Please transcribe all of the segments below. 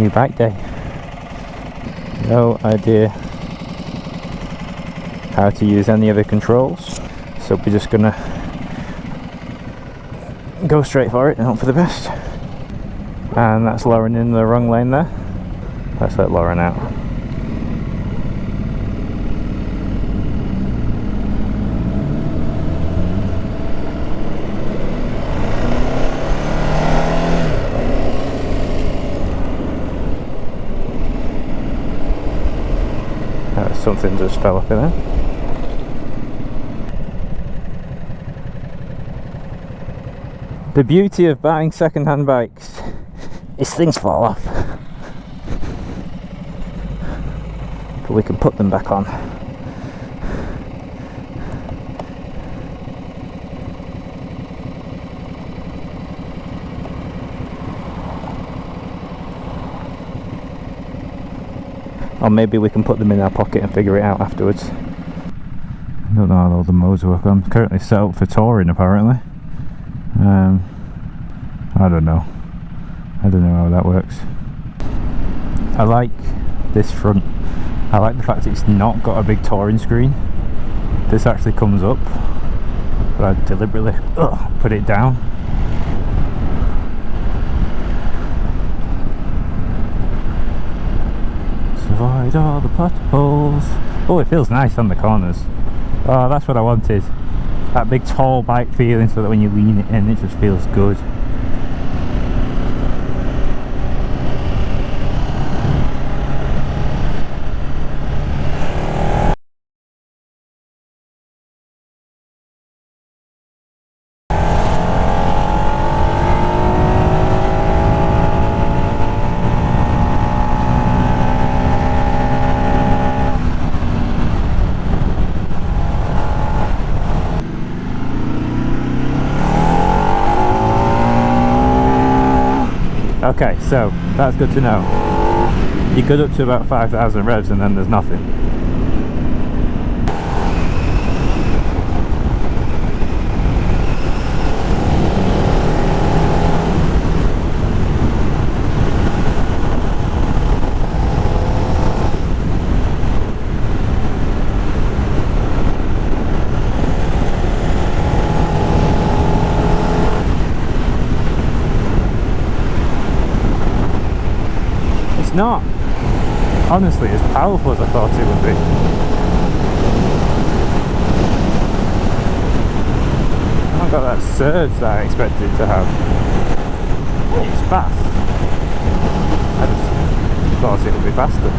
New bike day. No idea how to use any of the controls, so we're just gonna go straight for it and hope for the best. And that's Lauren in the wrong lane there. Let's let Lauren out. Something just fell off in there. The beauty of buying second-hand bikes is things fall off, but we can put them back on. Or maybe we can put them in our pocket and figure it out afterwards. I don't know how all the modes work. I'm currently set up for touring apparently. I don't know how that works. I like this front. I like the fact it's not got a big touring screen. This actually comes up, but I deliberately put it down. Avoid all the potholes. Oh, it feels nice on the corners. Oh, that's what I wanted. That big tall bike feeling, so that when you lean it in, it just feels good. Okay, so that's good to know. You get up to about 5,000 revs and then there's nothing. It's not, honestly, as powerful as I thought it would be. It's not got that surge that I expected it to have. It's fast. I just thought it would be faster.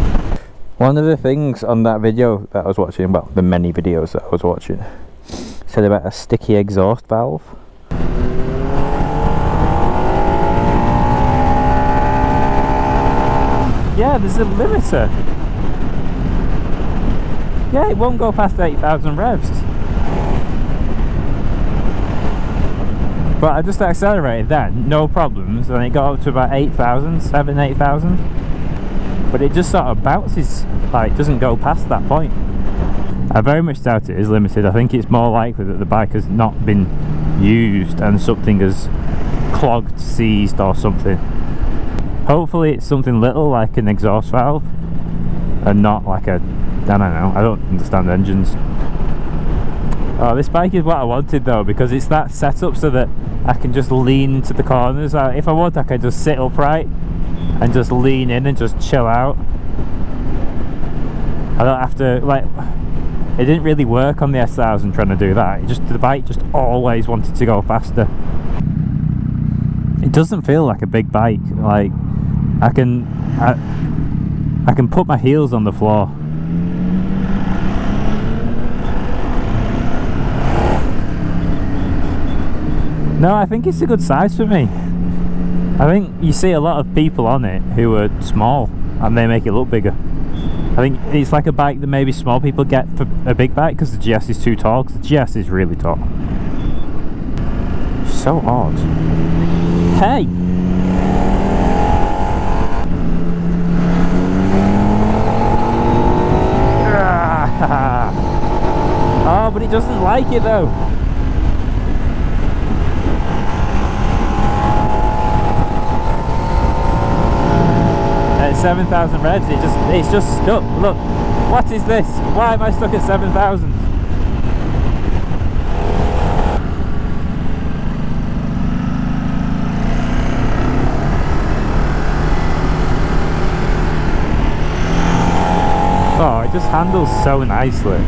One of the things on that video that I was watching, well, the many videos that I was watching, said about a sticky exhaust valve. Yeah, there's a limiter. Yeah, it won't go past 8,000 revs. But I just accelerated then, no problems, and it got up to about 8,000, 8,000. But it just sort of bounces, like, doesn't go past that point. I very much doubt it is limited. I think it's more likely that the bike has not been used and something has clogged, seized or something. Hopefully it's something little like an exhaust valve and not like a, I don't know, I don't understand engines. Oh, this bike is what I wanted though, because it's that setup so that I can just lean into the corners. If I want, I can just sit upright and just lean in and just chill out. I don't have to, like, it didn't really work on the S1000 trying to do that. The bike just always wanted to go faster. It doesn't feel like a big bike. Like, I can put my heels on the floor. No, I think it's a good size for me. I think you see a lot of people on it who are small and they make it look bigger. I think it's like a bike that maybe small people get for a big bike because the GS is too tall, because the GS is really tall. So odd. Hey! Oh, but it doesn't like it though. 7,000 revs. It's just stuck. Look, what is this? Why am I stuck at 7,000? Oh, it just handles so nicely.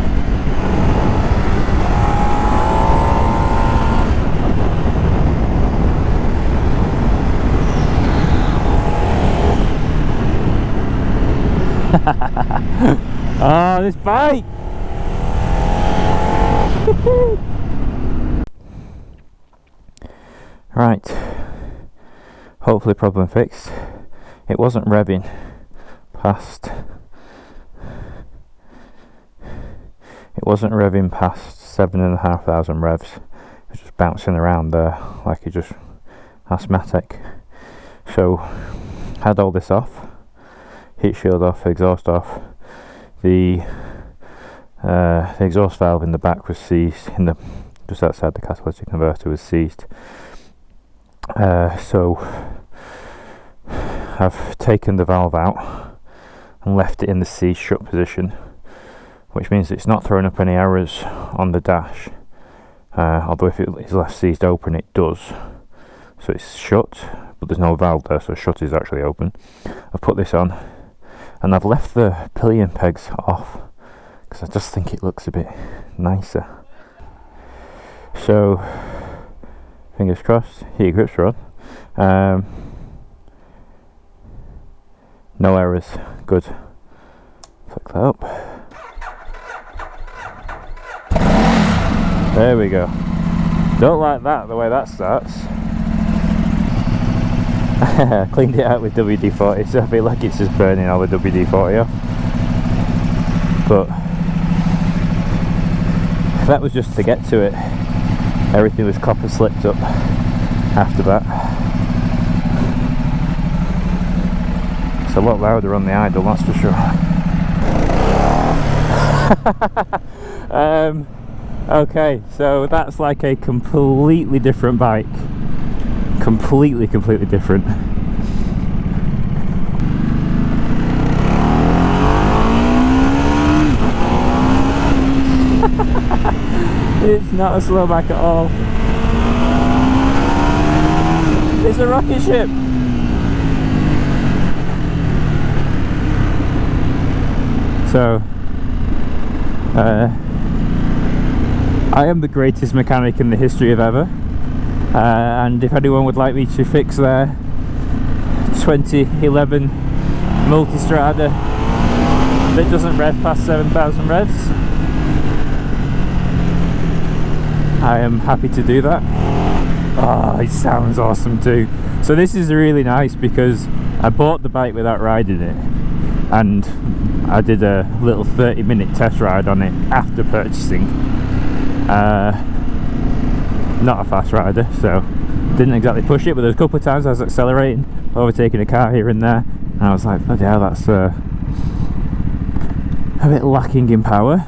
Oh, this bike! Right, hopefully problem fixed. It wasn't revving past. It wasn't revving past 7,500 revs. It was just bouncing around there like it just asthmatic. So had all this off, heat shield off, exhaust off. The exhaust valve in the back was seized, just outside the catalytic converter was seized. So I've taken the valve out and left it in the seized shut position, which means it's not throwing up any errors on the dash, although if it is left seized open it does. So it's shut, but there's no valve there, so shut is actually open. I've put this on and I've left the pillion pegs off because I just think it looks a bit nicer. So fingers crossed, heater grips are on. No errors, good. Flick that up. There we go. Don't like that, the way that starts. Cleaned it out with WD-40, so I feel like it's just burning all the WD-40 off. But that was just to get to it. Everything was copper slipped up after that. It's a lot louder on the idle, that's for sure. Okay, so that's like a completely different bike. Completely different. It's not a slow bike at all. It's a rocket ship. So I am the greatest mechanic in the history of ever, and if anyone would like me to fix their 2011 Multistrada that doesn't rev past 7,000 revs, I am happy to do that. Oh, it sounds awesome too. So this is really nice because I bought the bike without riding it, and I did a little 30-minute test ride on it after purchasing. Not a fast rider, so didn't exactly push it, but there's a couple of times I was accelerating, overtaking a car here and there, and I was like, bloody hell, that's a bit lacking in power.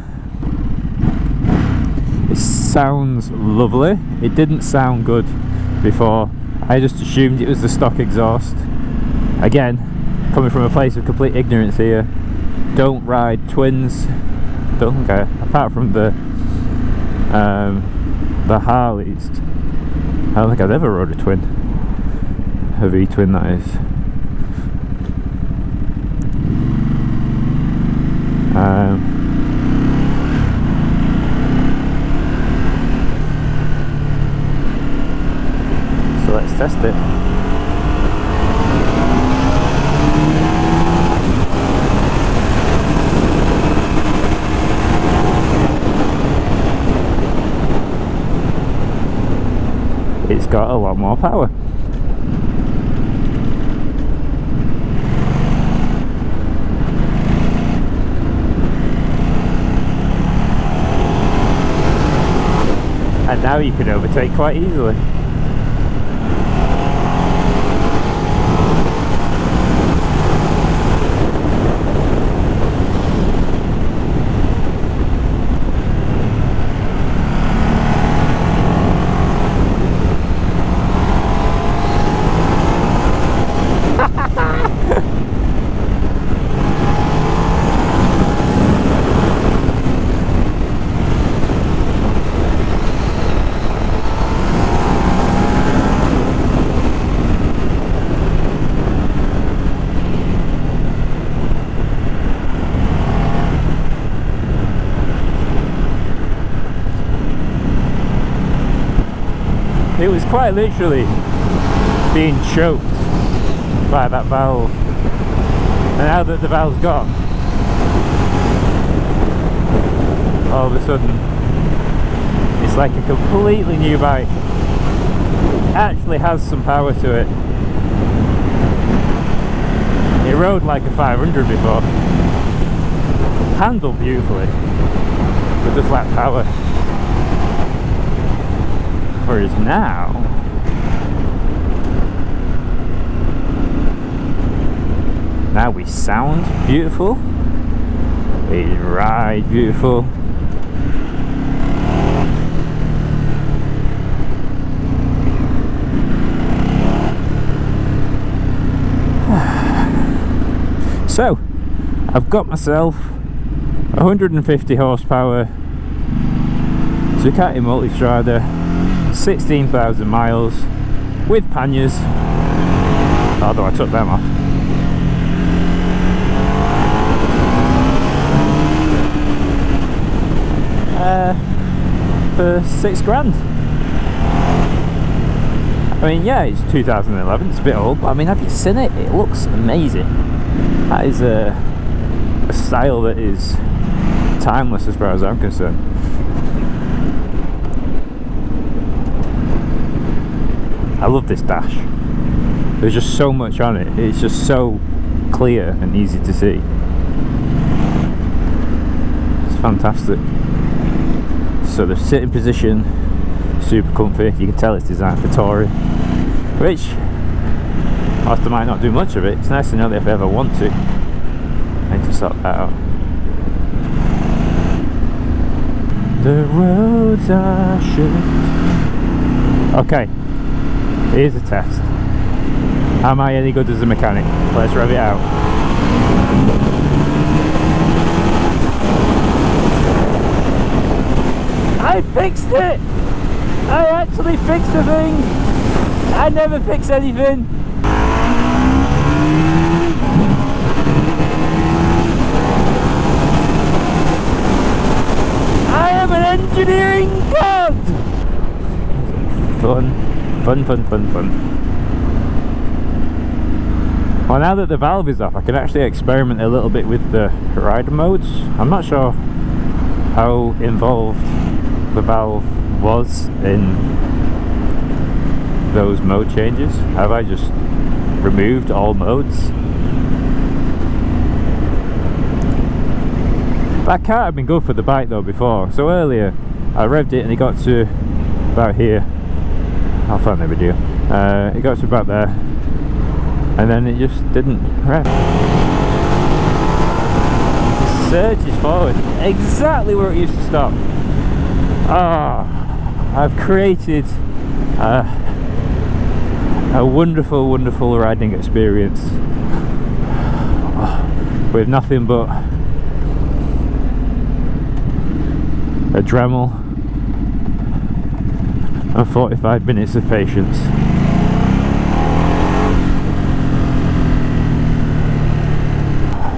It sounds lovely. It didn't sound good before. I just assumed it was the stock exhaust. Again, coming from a place of complete ignorance here, don't ride twins. Don't think apart from the Harleys, I don't think I've ever rode a twin. A V-twin, that is. So let's test it. It's got a lot more power. And now you can overtake quite easily. quite literally being choked by that valve, and now that the valve's gone, all of a sudden it's like a completely new bike. It actually has some power to it. It rode like a 500 before, handled beautifully, but just lacked power. Whereas now, we sound beautiful, we ride beautiful. So, I've got myself 150 horsepower Ducati Multistrada, 16,000 miles with panniers, although I took them off. For £6 grand. I mean, yeah, it's 2011, it's a bit old, but I mean, have you seen it? It looks amazing. That is a style that is timeless as far as I'm concerned. I love this dash. There's just so much on it. It's just so clear and easy to see. It's fantastic. So the sitting position, super comfy. You can tell it's designed for touring, which, whilst I might not do much of it, it's nice to know that if I ever want to, I need to sort that out. The roads are shut. Okay, here's a test. Am I any good as a mechanic? Let's rev it out. I fixed it! I actually fixed the thing! I never fix anything! I am an engineering god! Fun. Well, now that the valve is off, I can actually experiment a little bit with the rider modes. I'm not sure how involved the valve was in those mode changes. Have I just removed all modes? That can't have been good for the bike though before. So earlier I revved it and it got to about here. I'll find the video. It got to about there and then it just didn't rev. It surges forward exactly where it used to stop. I've created a wonderful riding experience with nothing but a Dremel and 45 minutes of patience.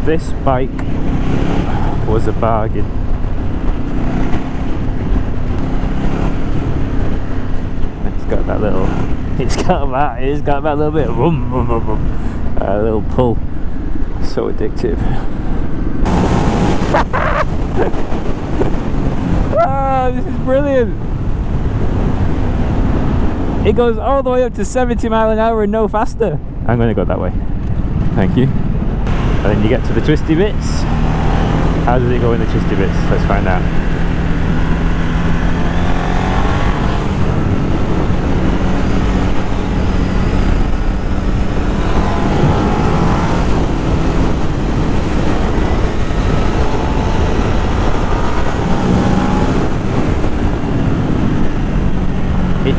This bike was a bargain. It's got that little bit of a little pull. So addictive. This is brilliant. It goes all the way up to 70 miles an hour and no faster. I'm going to go that way. Thank you. And then you get to the twisty bits. How does it go in the twisty bits? Let's find out.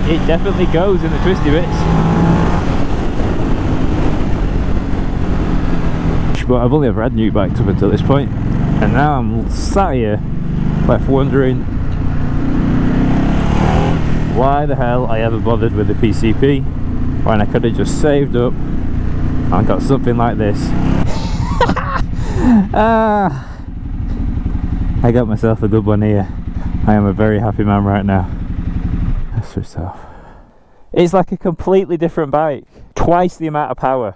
It definitely goes in the twisty bits. But I've only ever had new bikes up until this point, and now I'm sat here left wondering why the hell I ever bothered with the PCP when I could have just saved up and got something like this. I got myself a good one here. I am a very happy man right now. Let's switch off. It's like a completely different bike. Twice the amount of power.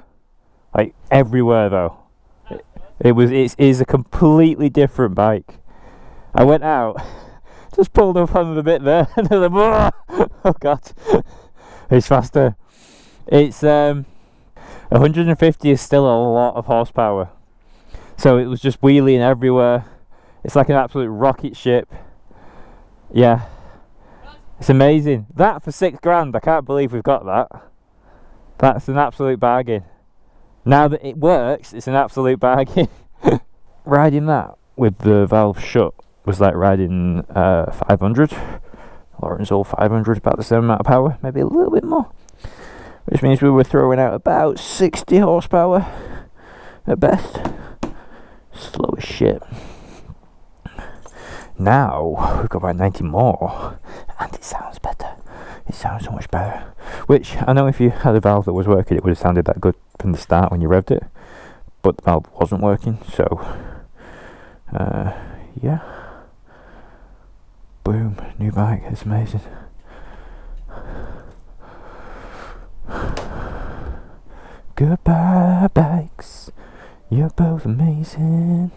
Like everywhere though. It is a completely different bike. I went out, just pulled up on the bit there, and I was like, oh god, it's faster. It's 150 is still a lot of horsepower. So it was just wheeling everywhere. It's like an absolute rocket ship. Yeah, it's amazing. That for £6,000, I can't believe we've got that. That's an absolute bargain. Now that it works, it's an absolute bargain. Riding that with the valve shut was like riding 500. Lawrence 500, about the same amount of power, maybe a little bit more. Which means we were throwing out about 60 horsepower at best. Slow as shit. Now we've got about 90 more, and it sounds better. It sounds so much better. Which I know if you had a valve that was working, it would have sounded that good from the start when you revved it. But the valve wasn't working, so yeah. Boom, new bike. It's amazing. Goodbye, bikes. You're both amazing.